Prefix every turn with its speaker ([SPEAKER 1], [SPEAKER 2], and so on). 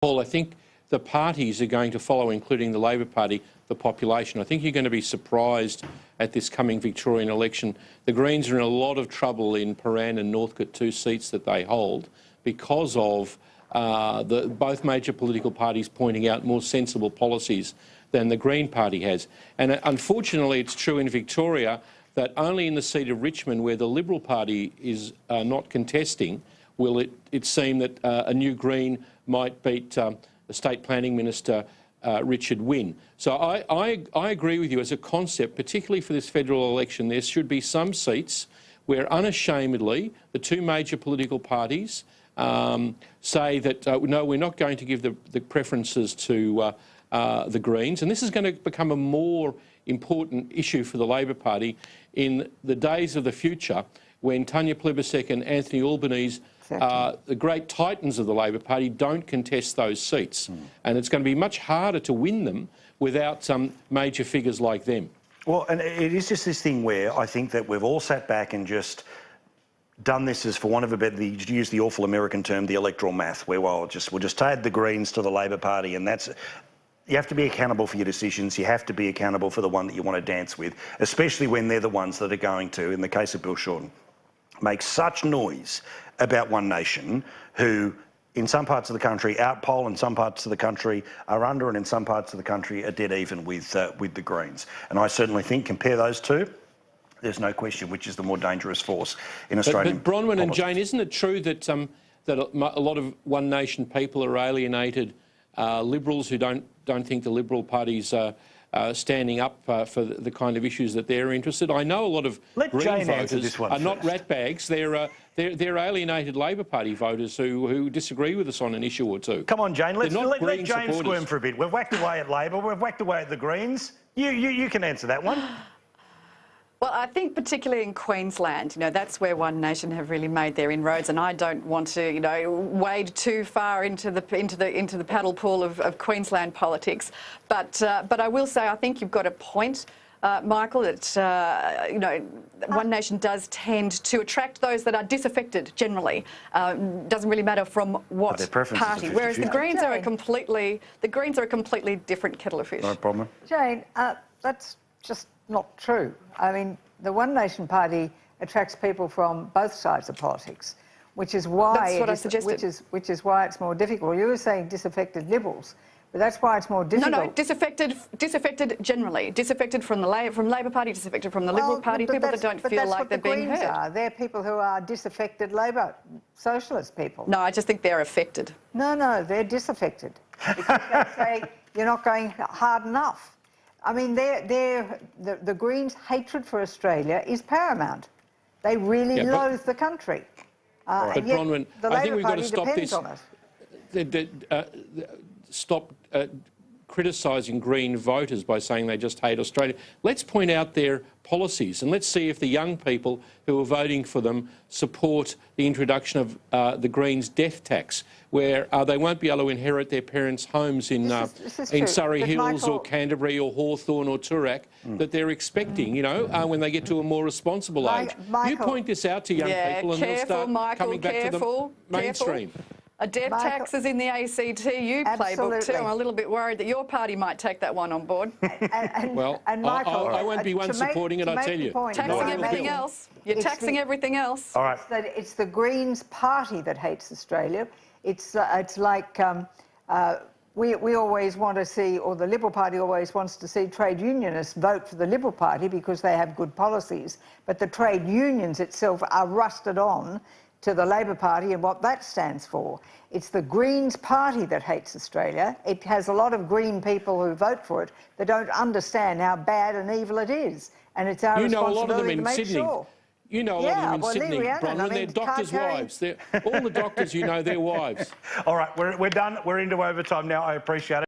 [SPEAKER 1] Paul, I think the parties are going to follow, including the Labor Party, the population. I think you're going to be surprised at this coming Victorian election. The Greens are in a lot of trouble in Paran and Northcote, 2 seats that they hold, because of both major political parties pointing out more sensible policies than the Green Party has. And unfortunately, it's true in Victoria that only in the seat of Richmond, where the Liberal Party is not contesting, will it seem that a new Green might beat the State Planning Minister, Richard Wynne. So I agree with you as a concept, particularly for this federal election. There should be some seats where unashamedly the 2 major political parties say that, no, we're not going to give the preferences to the Greens. And this is going to become a more important issue for the Labor Party in the days of the future, when Tanya Plibersek and Anthony Albanese, the great titans of the Labor Party, don't contest those seats. And it's going to be much harder to win them without some major figures like them.
[SPEAKER 2] Well, and it is just this thing where I think that we've all sat back and just done this as, for want of a better, to use the awful American term, the electoral math, where we'll just add the Greens to the Labor Party, and that's... You have to be accountable for your decisions. You have to be accountable for the one that you want to dance with, especially when they're the ones that are going to, in the case of Bill Shorten, make such noise about One Nation, who in some parts of the country outpoll, in some parts of the country are under, and in some parts of the country are dead even with the Greens. And I certainly think, compare those two, there's no question which is the more dangerous force in Australian
[SPEAKER 1] But Bronwyn
[SPEAKER 2] politics.
[SPEAKER 1] and Jane, isn't it true that that a lot of One Nation people are alienated Liberals who don't think the Liberal Party's standing up for the kind of issues that they're interested? I know a lot of Green voters are not ratbags. They're alienated Labor Party voters who disagree with us on an issue or two.
[SPEAKER 2] Come on, Jane. Let Jane
[SPEAKER 1] supporters.
[SPEAKER 2] Squirm for a bit. We've whacked away at Labor. We've whacked away at the Greens. You can answer that one.
[SPEAKER 3] Well, I think particularly in Queensland, that's where One Nation have really made their inroads, and I don't want to, wade too far into the paddle pool of Queensland politics. But I will say I think you've got a point, Michael, that One Nation does tend to attract those that are disaffected generally. Doesn't really matter from what party. Whereas the Greens are a completely different kettle of fish.
[SPEAKER 2] No problem.
[SPEAKER 4] Jane, that's just not true. I mean, the One Nation Party attracts people from both sides of politics, which is why
[SPEAKER 3] that's what I suggested.
[SPEAKER 4] Which is why it's more difficult. You were saying disaffected Liberals, but that's why it's more difficult.
[SPEAKER 3] No, disaffected generally, disaffected from Labor Party, disaffected from the Liberal Party, people that don't feel like they're being heard.
[SPEAKER 4] Are. They're people who are disaffected Labor, socialist people.
[SPEAKER 3] No, I just think they're affected.
[SPEAKER 4] No, they're disaffected because they say you're not going hard enough. I mean, the Greens' hatred for Australia is paramount. They really loathe the country.
[SPEAKER 1] But Bronwyn, I think we've got to stop this. Stop criticising Green voters by saying they just hate Australia. Let's point out their policies, and let's see if the young people who are voting for them support the introduction of the Greens' death tax, where they won't be able to inherit their parents' homes in Surrey Hills or Canterbury or Hawthorn or Toorak that they're expecting, when they get to a more responsible age. You point this out to young people and they'll start coming back to the mainstream.
[SPEAKER 3] A death tax is in the ACTU playbook too. I'm a little bit worried that your party might take that one on board.
[SPEAKER 1] Well, Michael, I won't be one supporting it, I tell you.
[SPEAKER 3] Taxing everything else. You're taxing everything else.
[SPEAKER 2] All right.
[SPEAKER 4] It's the Greens party that hates Australia. It's like we always want to see, or the Liberal Party always wants to see trade unionists vote for the Liberal Party because they have good policies. But the trade unions itself are rusted on to the Labor Party and what that stands for. It's the Greens party that hates Australia. It has a lot of Green people who vote for it that don't understand how bad and evil it is. And it's our responsibility to make sure.
[SPEAKER 1] You know a lot of them in Sydney, Bronwyn. They're doctors' wives. All the doctors, they're wives.
[SPEAKER 2] All right, we're done. We're into overtime now. I appreciate it.